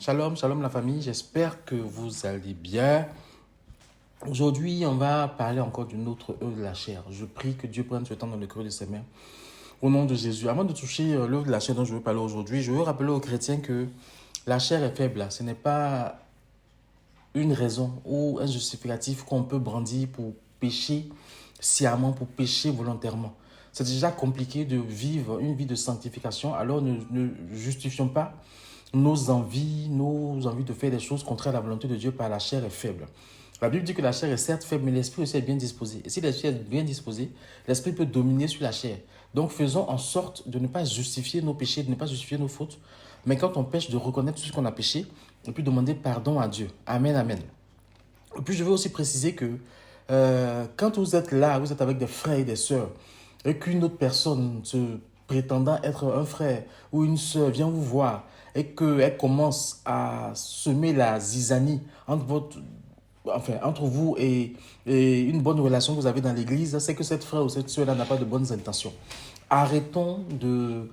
Shalom, shalom la famille, j'espère que vous allez bien. Aujourd'hui, on va parler encore d'une autre œuvre de la chair. Je prie que Dieu prenne ce temps dans le cœur de ses mains. Au nom de Jésus. Avant de toucher l'œuvre de la chair dont je veux parler aujourd'hui, je veux rappeler aux chrétiens que la chair est faible. Ce n'est pas une raison ou un justificatif qu'on peut brandir pour pécher sciemment, pour pécher volontairement. C'est déjà compliqué de vivre une vie de sanctification, alors ne justifions pas nos envies de faire des choses contraires à la volonté de Dieu par la chair est faible. La Bible dit que la chair est certes faible, mais l'esprit aussi est bien disposé. Et si l'esprit est bien disposé, l'esprit peut dominer sur la chair. Donc faisons en sorte de ne pas justifier nos péchés, de ne pas justifier nos fautes, mais quand on pêche, de reconnaître tout ce qu'on a péché et puis demander pardon à Dieu. Amen, amen. Et puis je veux aussi préciser que quand vous êtes là, vous êtes avec des frères et des sœurs, et qu'une autre personne se prétendant être un frère ou une sœur vient vous voir et qu'elle commence à semer la zizanie entre vous et une bonne relation que vous avez dans l'église, c'est que cette frère ou cette sœur-là n'a pas de bonnes intentions. Arrêtons de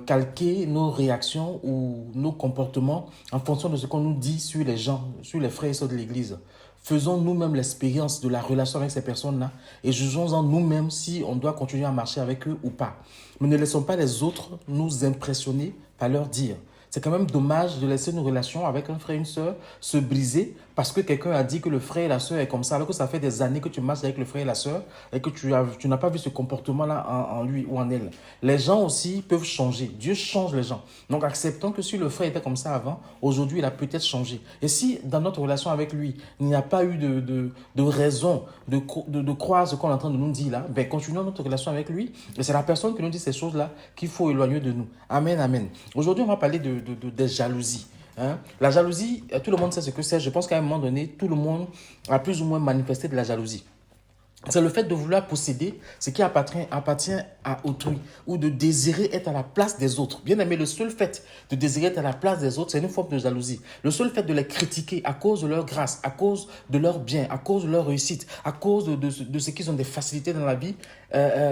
calquer nos réactions ou nos comportements en fonction de ce qu'on nous dit sur les gens, sur les frères et sœurs de l'église. Faisons nous-mêmes l'expérience de la relation avec ces personnes-là et jugeons-en nous-mêmes si on doit continuer à marcher avec eux ou pas. Mais ne laissons pas les autres nous impressionner par leur dire. C'est quand même dommage de laisser une relation avec un frère et une sœur se briser parce que quelqu'un a dit que le frère et la sœur est comme ça, alors que ça fait des années que tu marches avec le frère et la sœur et que tu n'as pas vu ce comportement-là en lui ou en elle. Les gens aussi peuvent changer. Dieu change les gens. Donc acceptons que si le frère était comme ça avant, aujourd'hui il a peut-être changé. Et si dans notre relation avec lui, il n'y a pas eu de raison de croire ce qu'on est en train de nous dire là, ben continuons notre relation avec lui. Et c'est la personne qui nous dit ces choses-là qu'il faut éloigner de nous. Amen, amen. Aujourd'hui, on va parler des jalousies. Hein? La jalousie, tout le monde sait ce que c'est. Je pense qu'à un moment donné, tout le monde a plus ou moins manifesté de la jalousie. C'est le fait de vouloir posséder ce qui appartient à autrui ou de désirer être à la place des autres. Bien aimé, le seul fait de désirer être à la place des autres, c'est une forme de jalousie. Le seul fait de les critiquer à cause de leur grâce, à cause de leur bien, à cause de leur réussite, à cause de ce qu'ils ont des facilités dans la vie,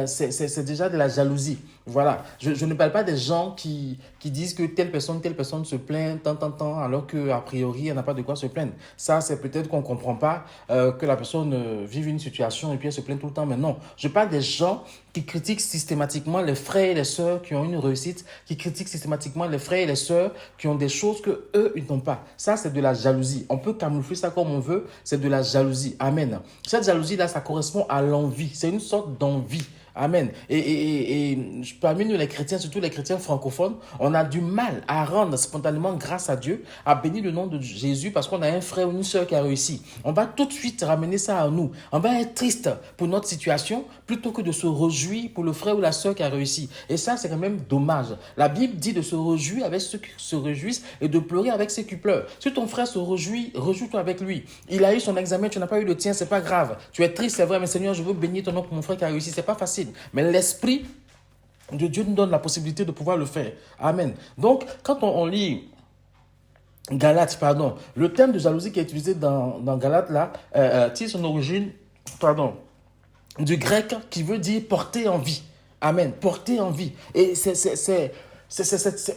c'est déjà de la jalousie. Voilà. Je ne parle pas des gens qui disent que telle personne se plaint tant, alors qu'a priori, elle n'a pas de quoi se plaindre. Ça, c'est peut-être qu'on ne comprend pas que la personne vive une situation et puis elle se plaint tout le temps. Mais non, je parle des gens qui critiquent systématiquement les frères et les sœurs qui ont une réussite, qui critiquent systématiquement les frères et les sœurs qui ont des choses que eux ils n'ont pas. Ça, c'est de la jalousie. On peut camoufler ça comme on veut, c'est de la jalousie. Amen. Cette jalousie-là, ça correspond à l'envie. C'est une sorte d'envie. Amen. Et parmi nous les chrétiens, surtout les chrétiens francophones, on a du mal à rendre spontanément grâce à Dieu, à bénir le nom de Jésus parce qu'on a un frère ou une sœur qui a réussi. On va tout de suite ramener ça à nous. On va être triste pour notre situation plutôt que de se réjouir pour le frère ou la sœur qui a réussi. Et ça, c'est quand même dommage. La Bible dit de se réjouir avec ceux qui se réjouissent et de pleurer avec ceux qui pleurent. Si ton frère se réjouit, réjouis-toi avec lui. Il a eu son examen, tu n'as pas eu le tien, c'est pas grave. Tu es triste, c'est vrai, mais Seigneur, je veux bénir ton nom pour mon frère qui a réussi. C'est pas facile. Mais l'Esprit de Dieu nous donne la possibilité de pouvoir le faire. Amen. Donc, quand on lit Galates, le terme de jalousie qui est utilisé dans Galates, là, tire son origine, du grec qui veut dire porter envie. Amen. Porter envie. Et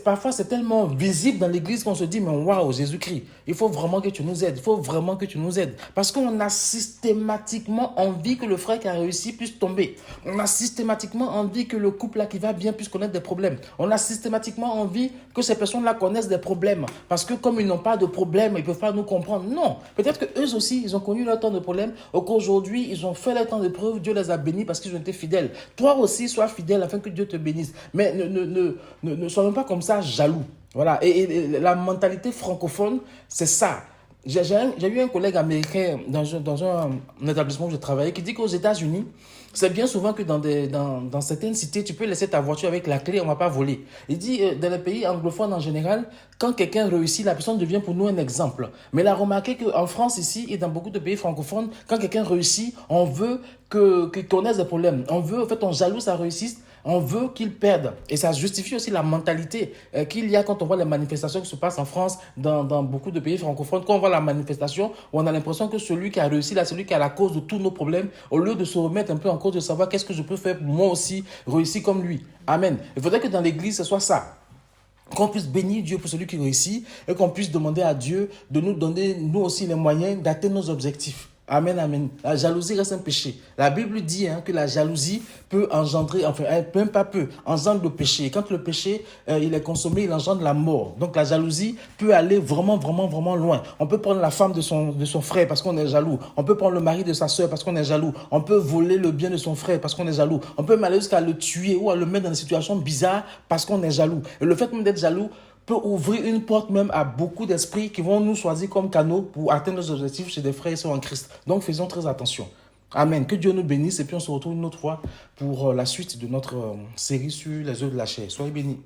parfois, c'est tellement visible dans l'église qu'on se dit, mais waouh, Jésus-Christ, il faut vraiment que tu nous aides. Il faut vraiment que tu nous aides. Parce qu'on a systématiquement envie que le frère qui a réussi puisse tomber. On a systématiquement envie que le couple là qui va bien puisse connaître des problèmes. On a systématiquement envie que ces personnes-là connaissent des problèmes. Parce que comme ils n'ont pas de problème, ils ne peuvent pas nous comprendre. Non. Peut-être qu'eux aussi, ils ont connu leur temps de problème. Ou qu'aujourd'hui, ils ont fait leur temps de preuve. Dieu les a bénis parce qu'ils ont été fidèles. Toi aussi, sois fidèle afin que Dieu te bénisse. Mais ne soyons pas comme ça jaloux. Voilà. Et la mentalité francophone, c'est ça. J'ai eu un collègue américain dans un établissement où je travaillais qui dit qu'aux États-Unis, c'est bien souvent que dans certaines cités, tu peux laisser ta voiture avec la clé, on ne va pas voler. Il dit, dans les pays anglophones en général, quand quelqu'un réussit, la personne devient pour nous un exemple. Mais il a remarqué qu'en France ici et dans beaucoup de pays francophones, quand quelqu'un réussit, on veut qu'il connaisse des problèmes. On jalouse sa réussite. On veut qu'ils perdent. Et ça justifie aussi la mentalité qu'il y a quand on voit les manifestations qui se passent en France, dans beaucoup de pays francophones. Quand on voit la manifestation, on a l'impression que celui qui a réussi, là, celui qui a la cause de tous nos problèmes, au lieu de se remettre un peu en cause, de savoir qu'est-ce que je peux faire pour moi aussi réussir comme lui. Amen. Il faudrait que dans l'église, ce soit ça. Qu'on puisse bénir Dieu pour celui qui réussit et qu'on puisse demander à Dieu de nous donner, nous aussi, les moyens d'atteindre nos objectifs. Amen, amen. La jalousie reste un péché. La Bible dit que la jalousie peut engendrer, enfin, même pas peu, engendre le péché. Et quand le péché, il est consommé, il engendre la mort. Donc la jalousie peut aller vraiment, vraiment, vraiment loin. On peut prendre la femme de son frère parce qu'on est jaloux. On peut prendre le mari de sa soeur parce qu'on est jaloux. On peut voler le bien de son frère parce qu'on est jaloux. On peut même aller jusqu'à le tuer ou à le mettre dans des situations bizarres parce qu'on est jaloux. Et le fait même d'être jaloux peut ouvrir une porte même à beaucoup d'esprits qui vont nous choisir comme canaux pour atteindre nos objectifs chez des frères et sœurs en Christ. Donc faisons très attention. Amen. Que Dieu nous bénisse et puis on se retrouve une autre fois pour la suite de notre série sur les œuvres de la chair. Soyez bénis.